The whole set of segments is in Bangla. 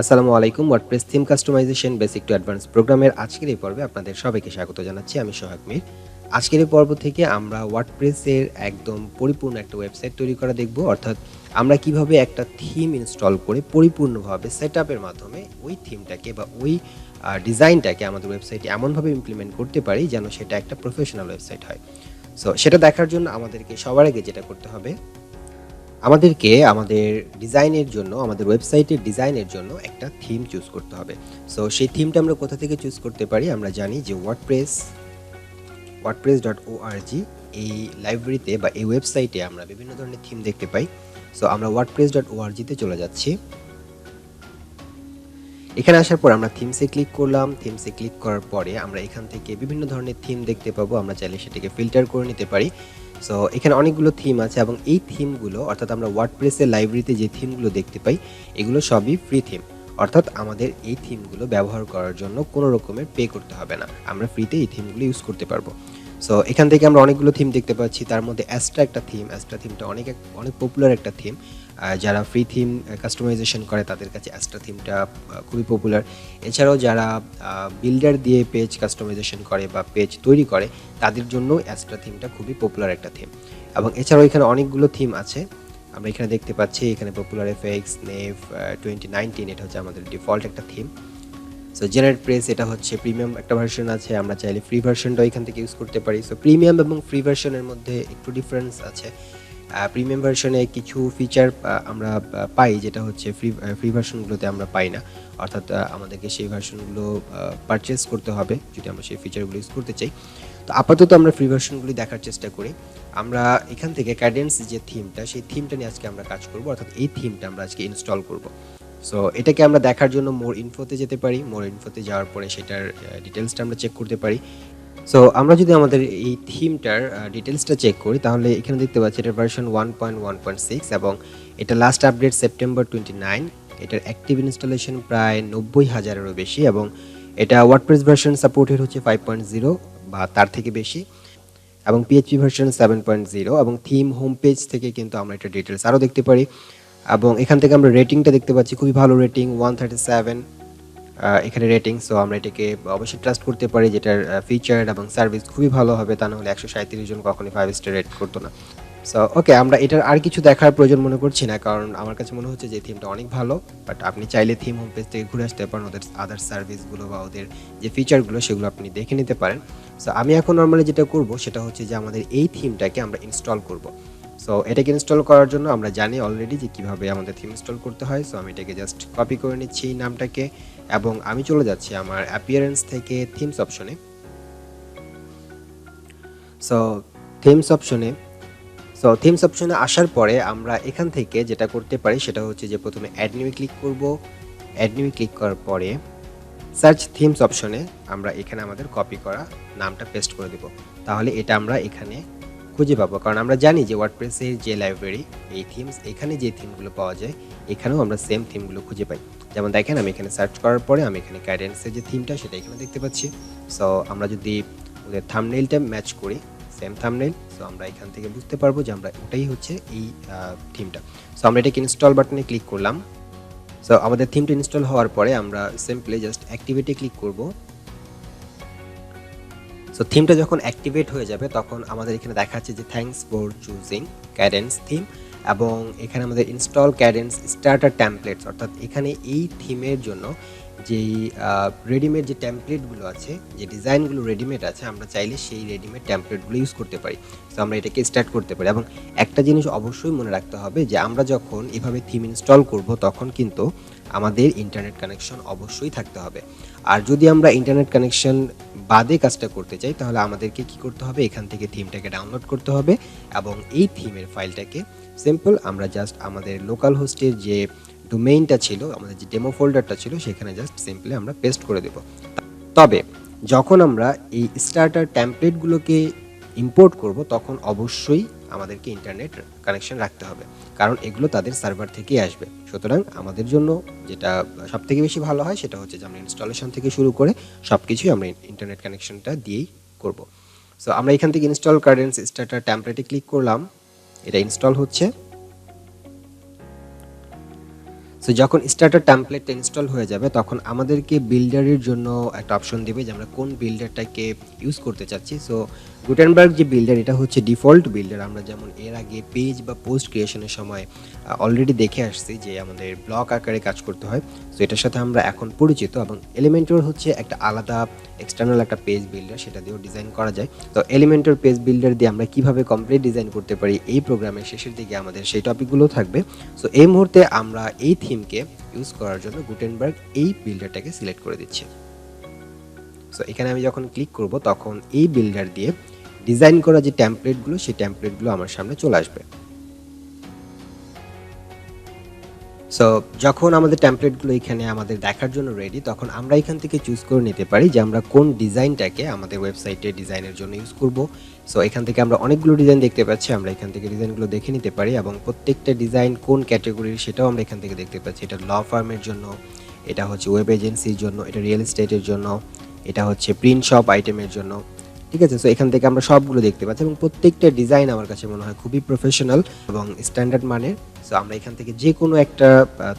আসসালামু আলাইকুম। WordPress theme customisation basic to advance প্রোগ্রামের আজকের এই পর্বে আপনাদের সবাইকে স্বাগত জানাচ্ছি। আমি সোহাগ মীর। আজকের এই পর্ব থেকে আমরা ওয়ার্ডপ্রেসের একদম পরিপূর্ণ একটা ওয়েবসাইট তৈরি করা দেখব। অর্থাৎ আমরা কিভাবে একটা থিম ইনস্টল করে পরিপূর্ণভাবে সেটআপের মাধ্যমে ওই থিমটাকে বা ওই ডিজাইনটাকে আমাদের ওয়েবসাইটে এমনভাবে ইমপ্লিমেন্ট করতে পারি যেন সেটা একটা প্রফেশনাল ওয়েবসাইট হয়। সো সেটা দেখার জন্য আমাদেরকে সবার আগে যেটা করতে হবে, আমাদেরকে আমাদের ডিজাইনের জন্য, আমাদের ওয়েবসাইটের ডিজাইনের জন্য একটা থিম চুজ করতে হবে। সো সেই থিমটা আমরা কোথা থেকে চুজ করতে পারি? আমরা জানি যে wordpress.org এই লাইব্রেরিতে বা এই ওয়েবসাইটে আমরা বিভিন্ন ধরনের থিম দেখতে পাই। সো আমরা wordpress.org তে চলে যাচ্ছি। এখানে আসার পর আমরা থিমসে ক্লিক করলাম। থিমসে ক্লিক করার পরে আমরা এখান থেকে বিভিন্ন ধরনের থিম দেখতে পাবো। আমরা চাইলে সেটাকে ফিল্টার করে নিতে পারি। সো এখানে অনেকগুলো থিম আছে এবং এই থিমগুলো, অর্থাৎ আমরা ওয়ার্ডপ্রেসের লাইব্রেরিতে যে থিমগুলো দেখতে পাই, এগুলো সবই ফ্রি থিম। অর্থাৎ আমাদের এই থিমগুলো ব্যবহার করার জন্য কোনো রকমের পে করতে হবে না। আমরা ফ্রিতে এই থিমগুলো ইউজ করতে পারবো। সো এখান থেকে আমরা অনেকগুলো থিম দেখতে পাচ্ছি। তার মধ্যে অ্যাস্ট্রা একটা থিম। অ্যাস্ট্রা থিমটা অনেক পপুলার একটা থিম। যারা ফ্রি থিম কাস্টমাইজেশন করে তাদের কাছে অ্যাস্ট্রা থিমটা খুবই পপুলার। এছাড়াও যারা বিল্ডার দিয়ে পেজ কাস্টমাইজেশন করে বা পেজ তৈরি করে তাদের জন্য অ্যাস্ট্রা থিমটা খুবই পপুলার একটা থিম। এবং এছাড়াও এখানে অনেকগুলো থিম আছে। আমরা এখানে দেখতে পাচ্ছি এখানে পপুলার এফএক্স, নেভ 2019, এটা হচ্ছে আমাদের ডিফল্ট একটা থিম। সো জেনারেট প্রেস, এটা হচ্ছে প্রিমিয়াম একটা ভার্সন আছে। আমরা চাইলে ফ্রি ভার্সনটাও এখান থেকে ইউজ করতে পারি। সো প্রিমিয়াম এবং ফ্রি ভার্সনের মধ্যে একটু ডিফারেন্স আছে। প্রিমিয়াম ভার্সনে কিছু ফিচার আমরা পাই, যেটা হচ্ছে ফ্রি ভার্সনগুলোতে আমরা পাই না। অর্থাৎ আমাদেরকে সেই ভার্সনগুলো পারচেস করতে হবে যদি আমরা সেই ফিচারগুলো ইউজ করতে চাই। তো আপাতত আমরা ফ্রি ভার্সনগুলি দেখার চেষ্টা করি। আমরা এখান থেকে ক্যাডেন্স যে থিমটা, সেই থিমটা নিয়ে আজকে আমরা কাজ করব। অর্থাৎ এই থিমটা আমরা আজকে ইনস্টল করব। সো এটাকে আমরা দেখার জন্য মোর ইনফোতে যেতে পারি। মোর ইনফোতে যাওয়ার পরে সেটার ডিটেলসটা আমরা চেক করতে পারি। সো আমরা যদি আমাদের এই থিমটার ডিটেলসটা চেক করি, তাহলে এখানে দেখতে পাচ্ছি এটার ভার্সন 1.1.6 এবং এটা লাস্ট আপডেট সেপ্টেম্বর 29। এটার অ্যাক্টিভ ইনস্টলেশন প্রায় 90,000-এরও বেশি এবং এটা ওয়ার্ডপ্রেস ভার্সন সাপোর্টেড হচ্ছে 5.0 বা তার থেকে বেশি এবং পিএইচপি ভার্সন 7.0 এবং থিম হোম পেজ থেকে কিন্তু আমরা এটা ডিটেলস আরও দেখতে পারি। এবং এখান থেকে আমরা রেটিংটা দেখতে পাচ্ছি, খুবই ভালো রেটিং, 137 এখানে রেটিং। সো আমরা এটাকে অবশ্যই ট্রাস্ট করতে পারি, যেটার ফিচার এবং সার্ভিস খুবই ভালো হবে। তা নাহলে 137 জন কখনোই 5 স্টার রেট করতো না। সো ওকে, আমরা এটার আর কিছু দেখার প্রয়োজন মনে করছি না, কারণ আমার কাছে মনে হচ্ছে যে থিমটা অনেক ভালো। বাট আপনি চাইলে থিম হোম পেজ থেকে ঘুরে আসতে পারেন, ওদের আদার সার্ভিসগুলো বা ওদের যে ফিচারগুলো সেগুলো আপনি দেখে নিতে পারেন। সো আমি এখন নর্মালি যেটা করব সেটা হচ্ছে যে আমাদের এই থিমটাকে আমরা ইনস্টল করব। সো এটাকে ইনস্টল করার জন্য আমরা জানি অলরেডি যে কীভাবে আমাদের থিম ইনস্টল করতে হয়। সো আমি এটাকে জাস্ট কপি করে নিচ্ছি এই নামটাকে এবং আমি চলে যাচ্ছি আমার অ্যাপিয়ারেন্স থেকে থিমস অপশনে। সো থিমস অপশনে আসার পরে আমরা এখান থেকে যেটা করতে পারি সেটা হচ্ছে যে প্রথমে অ্যাড নিউয়ে ক্লিক করব। অ্যাড নিউয়ে ক্লিক করার পরে সার্চ থিমস অপশনে আমরা এখানে আমাদের কপি করা নামটা পেস্ট করে দেব। তাহলে এটা আমরা এখানে খুঁজে পাবো, কারণ আমরা জানি যে ওয়ার্ডপ্রেসের যে লাইব্রেরি, এই থিমস, এখানে যে থিমগুলো পাওয়া যায় এখানেও আমরা সেম থিমগুলো খুঁজে পাই। যেমন দেখেন, আমি এখানে সার্চ করার পরে আমি এখানে গাইডেন্সের যে থিমটা সেটা এখানে দেখতে পাচ্ছি। সো আমরা যদি ওদের থাম্বনেইলটা ম্যাচ করি, সেম থাম্বনেইল, সো আমরা এখান থেকে বুঝতে পারবো যে আমরা ওটাই হচ্ছে এই থিমটা। সো আমরা এটাকে ইনস্টল বাটনে ক্লিক করলাম। সো আমাদের থিমটা ইনস্টল হওয়ার পরে আমরা সিম্পলি জাস্ট অ্যাক্টিভেটে ক্লিক করব। সো থিমটা যখন অ্যাক্টিভেট হয়ে যাবে তখন আমাদের এখানে দেখাচ্ছে যে thanks for choosing Cadence theme এবং এখানে আমাদের ইনস্টল ক্যাডেন্স স্টার্টার টেমপ্লেটস, অর্থাৎ এখানে এই থিমের জন্য যেই রেডিমেড যে টেমপ্লেটগুলো আছে, যে ডিজাইনগুলো রেডিমেড আছে, আমরা চাইলে সেই রেডিমেড টেমপ্লেটগুলো ইউজ করতে পারি। সো আমরা এটাকে স্টার্ট করতে পারি এবং একটা জিনিস অবশ্যই মনে রাখতে হবে যে আমরা যখন এভাবে থিম ইনস্টল করব তখন কিন্তু আমাদের ইন্টারনেট কানেকশন অবশ্যই থাকতে হবে। আর যদি আমরা ইন্টারনেট কানেকশন বাদে কাজটা করতে চাই তাহলে আমাদেরকে কি করতে হবে, এখান থেকে থিমটাকে ডাউনলোড করতে হবে এবং এই থিমের ফাইলটাকে সিম্পল আমরা জাস্ট আমাদের লোকাল হোস্টের যে ডোমেইনটা ছিল, আমাদের যে ডেমো ফোল্ডারটা ছিল সেখানে জাস্ট সিম্পলি আমরা পেস্ট করে দেব। তবে যখন আমরা এই স্টার্টার টেমপ্লেটগুলোকে ইম্পোর্ট করব তখন অবশ্যই আমাদেরকে ইন্টারনেট কানেকশন রাখতে হবে, কারণ এগুলো তাদের সার্ভার থেকেই আসবে। সুতরাং আমাদের জন্য যেটা সবথেকে বেশি ভালো হয় সেটা হচ্ছে যে আমরা ইনস্টলেশন থেকে শুরু করে সব কিছুই আমরা ইন্টারনেট কানেকশনটা দিয়েই করব। সো আমরা এখান থেকে ইনস্টল কারেন্ট স্টার্টার টেমপ্লেটে ক্লিক করলাম, এটা ইনস্টল হচ্ছে। সো যখন স্টার্টার টেমপ্লেটটা ইনস্টল হয়ে যাবে তখন আমাদেরকে বিল্ডারের জন্য একটা অপশন দেবে যে আমরা কোন বিল্ডারটাকে ইউজ করতে চাচ্ছি। সো গুটেনবার্গ যে বিল্ডার এটা হচ্ছে ডিফল্ট বিল্ডার। আমরা যেমন এর আগে পেজ বা পোস্ট ক্রিয়েশনের সময় অলরেডি দেখে আসছি যে আমাদের ব্লক আকারে কাজ করতে হয়। সো এটার সাথে আমরা এখন পরিচিত, এবং এলিমেন্টর হচ্ছে একটা আলাদা এক্সটার্নাল একটা পেজ বিল্ডার, সেটা দিয়েও ডিজাইন করা যায়। তো এলিমেন্টর পেজ বিল্ডার দিয়ে আমরা কিভাবে কমপ্লিট ডিজাইন করতে পারি এই প্রোগ্রামের শেষের দিকে আমাদের সেই টপিকগুলো থাকবে। সো এই মুহূর্তে আমরা এই থিমকে ইউজ করার জন্য গুটেনবার্গ এই বিল্ডারটাকে সিলেক্ট করে দিচ্ছি। সো এখানে আমি যখন ক্লিক করব তখন এই বিল্ডার দিয়ে ডিজাইন করা যে টেমপ্লেটগুলো সেই টেমপ্লেটগুলো আমার সামনে চলে আসবে। সো যখন আমাদের টেমপ্লেটগুলো এখানে আমাদের দেখার জন্য রেডি, তখন আমরা এখান থেকে চুজ করে নিতে পারি যে আমরা কোন ডিজাইনটাকে আমাদের ওয়েবসাইটে ডিজাইনের জন্য ইউজ করব। সো এখান থেকে আমরা অনেকগুলো ডিজাইন দেখতে পাচ্ছি, আমরা এখান থেকে ডিজাইনগুলো দেখে নিতে পারি, এবং প্রত্যেকটা ডিজাইন কোন ক্যাটাগরির সেটাও আমরা এখান থেকে দেখতে পাচ্ছি। এটা ল ফার্মের জন্য, এটা হচ্ছে ওয়েব এজেন্সির জন্য, এটা রিয়েল এস্টেটের জন্য, এটা হচ্ছে প্রিন্ট শপ আইটেমের জন্য। ঠিক আছে, সো এখান থেকে আমরা সবগুলো দেখতে পাচ্ছি, এবং প্রত্যেকটা ডিজাইন আমার কাছে মনে হয় খুবই প্রফেশনাল এবং স্ট্যান্ডার্ড মানের। সো আমরা এখান থেকে যে কোনো একটা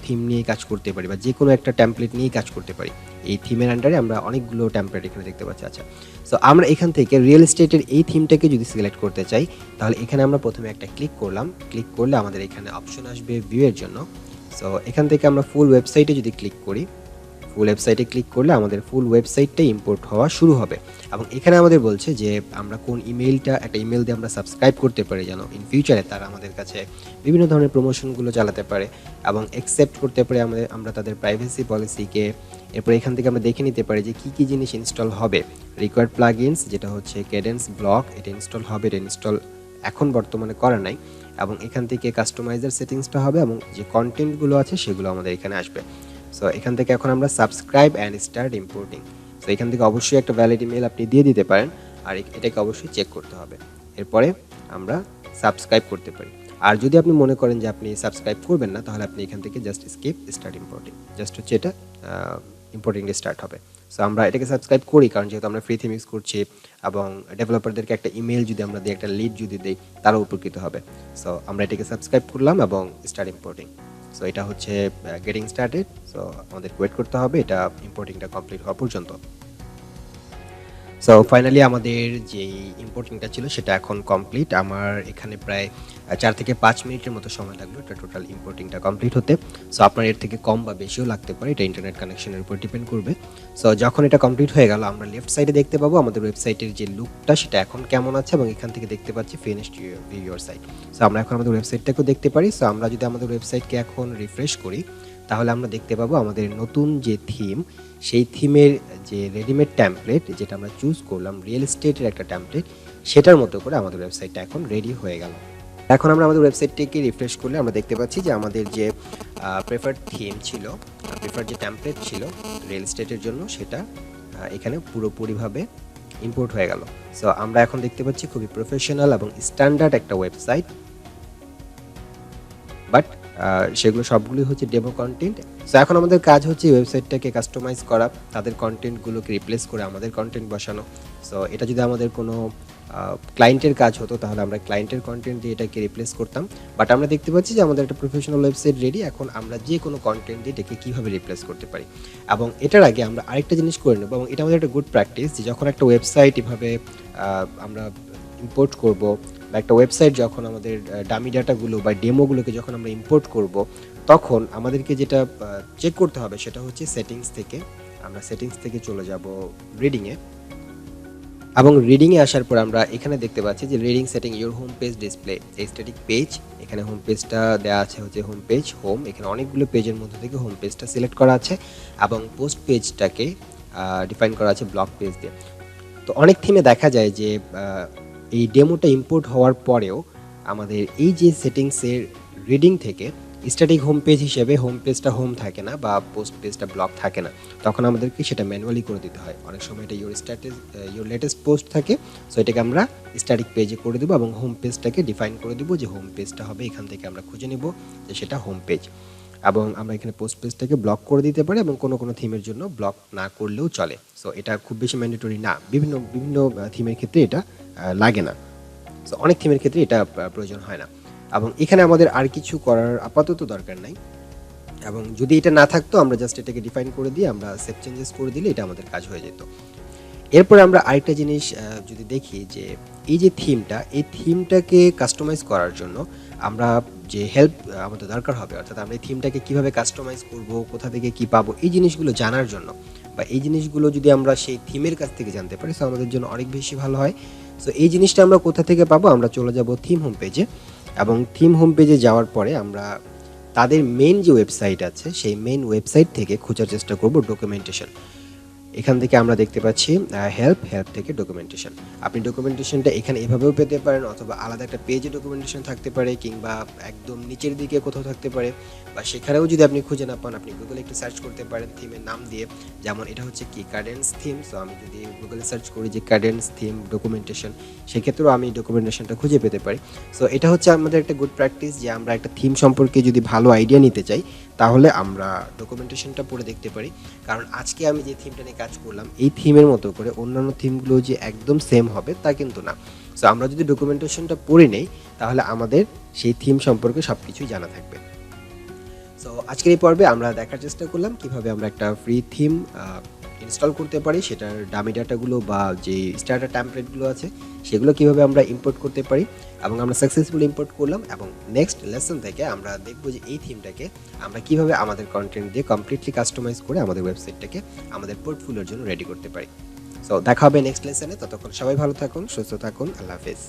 থিম নিয়ে কাজ করতে পারি, বা যে কোনো একটা টেমপ্লেট নিয়ে কাজ করতে পারি। এই থিমের আন্ডারে আমরা অনেকগুলো টেমপ্লেট এখানে দেখতে পাচ্ছি। আচ্ছা, সো আমরা এখান থেকে রিয়েল এস্টেটের এই থিমটাকে যদি সিলেক্ট করতে চাই, তাহলে এখানে আমরা প্রথমে একটা ক্লিক করলাম। ক্লিক করলে আমাদের এখানে অপশন আসবে ভিউ এর জন্য। সো এখান থেকে আমরা ফুল ওয়েবসাইটে যদি ক্লিক করি, ফুল ওয়েবসাইটে ক্লিক করলে আমাদের ফুল ওয়েবসাইটটা ইম্পোর্ট হওয়া শুরু হবে, এবং এখানে আমাদের বলছে যে আমরা কোন ইমেলটা, একটা ইমেল দিয়ে আমরা সাবস্ক্রাইব করতে পারি যেন ইন ফিউচারে তারা আমাদের কাছে বিভিন্ন ধরনের প্রমোশনগুলো চালাতে পারে, এবং অ্যাকসেপ্ট করতে পারি আমরা তাদের প্রাইভেসি পলিসিকে। এরপর এখান থেকে আমরা দেখে নিতে পারি যে কী কী জিনিস ইনস্টল হবে। রিকোয়ার্ড প্লাগইনস যেটা হচ্ছে ক্যাডেন্স ব্লক, এটা ইনস্টল হবে, এটা ইনস্টল এখন বর্তমানে করা নাই, এবং এখান থেকে কাস্টমাইজার সেটিংসটা হবে, এবং যে কন্টেন্টগুলো আছে সেগুলো আমাদের এখানে আসবে। সো এখান থেকে এখন আমরা subscribe and start importing. So এখান থেকে অবশ্যই একটা ভ্যালিড ইমেল আপনি দিয়ে দিতে পারেন, আর এটাকে অবশ্যই চেক করতে হবে। এরপরে আমরা সাবস্ক্রাইব করতে পারি। আর যদি আপনি মনে করেন যে আপনি সাবস্ক্রাইব করবেন না, তাহলে আপনি এখান থেকে just skip start importing, just হচ্ছে এটা ইম্পোর্টিংটা স্টার্ট হবে। সো আমরা এটাকে সাবস্ক্রাইব করি, কারণ যেহেতু আমরা ফ্রি থিম ইউজ করছি, এবং ডেভেলপারদেরকে একটা ইমেল যদি আমরা দিই, একটা লিড যদি দিই, তারাও উপকৃত হবে। সো আমরা এটাকে সাবস্ক্রাইব করলাম এবং স্টার্ট ইম্পোর্টিং। সো এটা হচ্ছে গেটিং স্টার্টেড। সো আমাদের ওয়েট করতে হবে এটা ইম্পোর্টিংটা কমপ্লিট হওয়া পর্যন্ত। সো ফাইনালি আমাদের যেই ইম্পোর্টিংটা ছিল সেটা এখন কমপ্লিট। আমার এখানে প্রায় 4 থেকে 5 মিনিটের মতো সময় লাগলো এটা টোটাল ইম্পোর্টিংটা কমপ্লিট হতে। সো আপনার এর থেকে কম বা বেশিও লাগতে পারে, এটা ইন্টারনেট কানেকশনের উপর ডিপেন্ড করবে। সো যখন এটা কমপ্লিট হয়ে গেল, আমরা লেফট সাইডে দেখতে পাবো আমাদের ওয়েবসাইটের যে লুকটা সেটা এখন কেমন আছে, এবং এখান থেকে দেখতে পাচ্ছি finished view your site. So আমরা এখন আমাদের ওয়েবসাইটটাকেও দেখতে পারি। সো আমরা যদি আমাদের ওয়েবসাইটকে এখন রিফ্রেশ করি, তাহলে আমরা দেখতে পাবো আমাদের নতুন যে থিম, সেই থিমের যে রেডিমেড টেমপ্লেট যেটা আমরা চুজ করলাম, রিয়েল এস্টেটের একটা টেমপ্লেট, সেটার মতো করে আমাদের ওয়েবসাইটটা এখন রেডি হয়ে গেল। এখন আমরা আমাদের ওয়েবসাইটটিকে রিফ্রেশ করলে আমরা দেখতে পাচ্ছি যে আমাদের যে প্রেফার্ড থিম ছিল, প্রেফার্ড যে টেমপ্লেট ছিল রিয়েল এস্টেটের জন্য, সেটা এখানে পুরোপুরিভাবে ইম্পোর্ট হয়ে গেল। সো আমরা এখন দেখতে পাচ্ছি খুবই প্রফেশনাল এবং স্ট্যান্ডার্ড একটা ওয়েবসাইট, বাট সেগুলো সবগুলোই হচ্ছে ডেমো কন্টেন্ট। সো এখন আমাদের কাজ হচ্ছে ওয়েবসাইটটাকে কাস্টমাইজ করা, তাদের কন্টেন্টগুলোকে রিপ্লেস করে আমাদের কন্টেন্ট বসানো। সো এটা যদি আমাদের কোনো ক্লায়েন্টের কাজ হতো, তাহলে আমরা ক্লায়েন্টের কন্টেন্ট দিয়ে এটাকে রিপ্লেস করতাম। বাট আমরা দেখতে পাচ্ছি যে আমাদের একটা প্রফেশনাল ওয়েবসাইট রেডি। এখন আমরা যে কোনো কন্টেন্ট দিয়ে এটাকে কীভাবে রিপ্লেস করতে পারি। এবং এটার আগে আমরা আরেকটা জিনিস করে নেব, এবং এটা আমাদের একটা গুড প্র্যাকটিস, যে যখন একটা ওয়েবসাইট এভাবে আমরা ইম্পোর্ট করব, বা একটা ওয়েবসাইট যখন আমাদের ডামি ডাটাগুলো বা ডেমোগুলোকে যখন আমরা ইম্পোর্ট করব, তখন আমাদেরকে যেটা চেক করতে হবে সেটা হচ্ছে সেটিংস থেকে। আমরা সেটিংস থেকে চলে যাব রিডিংয়ে, এবং রিডিংয়ে আসার পর আমরা এখানে দেখতে পাচ্ছি যে reading setting your home page display static page. এখানে হোম পেজটা দেওয়া আছে হচ্ছে হোম পেজ হোম। এখানে অনেকগুলো পেজের মধ্যে থেকে হোম পেজটা সিলেক্ট করা আছে, এবং পোস্ট পেজটাকে ডিফাইন করা আছে ব্লগ পেজ দিয়ে। তো অনেক থিমে দেখা যায় যে এই ডেমোটা ইম্পোর্ট হওয়ার পরেও আমাদের এই যে সেটিংসের রিডিং থেকে স্ট্যাটিক হোম পেজ হিসেবে হোম পেজটা হোম থাকে না, বা পোস্ট পেজটা ব্লক থাকে না। তখন আমাদেরকে সেটা ম্যানুয়ালি করে দিতে হয়। অনেক সময় এটা ইউর লেটেস্ট পোস্ট থাকে, সো এটাকে আমরা স্ট্যাটিক পেজে করে দেবো, এবং হোম পেজটাকে ডিফাইন করে দেবো যে হোম পেজটা হবে, এখান থেকে আমরা খুঁজে নেব যে সেটা হোম পেজ। এবং আমরা এখানে পোস্ট পেজটাকে ব্লক করে দিতে পারি, এবং কোনো কোনো থিমের জন্য ব্লক না করলেও চলে। সো এটা খুব বেশি ম্যান্ডেটরি না, বিভিন্ন বিভিন্ন থিমের ক্ষেত্রে এটা লাগে না। সো অনেক থিমের ক্ষেত্রে এটা প্রয়োজন হয় না। এবং এখানে আমাদের আর কিছু করার আপাতত দরকার নাই। এবং যদি এটা না থাকতো আমরা জাস্ট এটাকে ডিফাইন করে দিয়ে আমরা সেভ চেঞ্জেস করে দিলে এটা আমাদের কাজ হয়ে যেত। এরপরে আমরা আরেকটা জিনিস যদি দেখি যে এই যে থিমটা, এই থিমটাকে কাস্টমাইজ করার জন্য আমরা যে হেল্প আমাদের দরকার হবে, অর্থাৎ আমরা এই থিমটাকে কীভাবে কাস্টমাইজ করব, কোথা থেকে কী পাবো, এই জিনিসগুলো জানার জন্য বা এই জিনিসগুলো যদি আমরা সেই থিমের কাছ থেকে জানতে পারি সো আমাদের জন্য অনেক বেশি ভালো হয়। সো এই জিনিসটা আমরা কোথা থেকে পাবো, আমরা চলে যাব থিম হোম পেজে, এবং থিম হোম পেজে যাওয়ার পরে আমরা তাদের মেইন যে ওয়েবসাইট আছে সেই মেইন ওয়েবসাইট থেকে খোঁজার চেষ্টা করব ডকুমেন্টেশন। এখান থেকে আমরা দেখতে পাচ্ছি হেল্প থেকে ডকুমেন্টেশন। আপনি ডকুমেন্টেশনটা এখানে এভাবেও পেতে পারেন, অথবা আলাদা একটা পেজে ডকুমেন্টেশন থাকতে পারে, কিংবা একদম নিচের দিকে কোথাও থাকতে পারে, বা সেখানেও যদি আপনি খুঁজে না পান আপনি গুগলে একটু সার্চ করতে পারেন থিমের নাম দিয়ে। যেমন এটা হচ্ছে কি কাডেন্স থিম, সো আমি যদি গুগলে সার্চ করি যে কাডেন্স থিম ডকুমেন্টেশন, সেক্ষেত্রেও আমি ডকুমেন্টেশনটা খুঁজে পেতে পারি। সো এটা হচ্ছে আমাদের একটা গুড প্র্যাকটিস যে আমরা একটা থিম সম্পর্কে যদি ভালো আইডিয়া নিতে চাই তাহলে আমরা ডকুমেন্টেশনটা পড়ে দেখতে পারি। কারণ আজকে আমি যে থিমটা নিয়ে কাজ করলাম এই থিমের মতো করে অন্যান্য থিমগুলো যে একদম সেম হবে তা কিন্তু না। সো আমরা যদি ডকুমেন্টেশনটা পড়ে নেই তাহলে আমাদের সেই থিম সম্পর্কে সব কিছুই জানা থাকবে। সো আজকের এই পর্বে আমরা দেখার চেষ্টা করলাম কিভাবে আমরা একটা ফ্রি থিম ইনস্টল করতে পারি, সেটার ডামি ডাটাগুলো বা যে স্টার্টার টেমপ্লেটগুলো আছে সেগুলো কিভাবে আমরা ইম্পোর্ট করতে পারি, এবং আমরা সাকসেসফুলি ইম্পোর্ট করলাম। এবং নেক্সট লেসন থেকে আমরা দেখব যে এই থিমটাকে আমরা কিভাবে আমাদের কন্টেন্ট দিয়ে কমপ্লিটলি কাস্টমাইজ করে আমাদের ওয়েবসাইটটাকে আমাদের পোর্টফোলিওর জন্য রেডি করতে পারি। সো দেখা হবে নেক্সট লেসনে, ততক্ষণ সবাই ভালো থাকুন, সুস্থ থাকুন, আল্লাহ হাফেজ।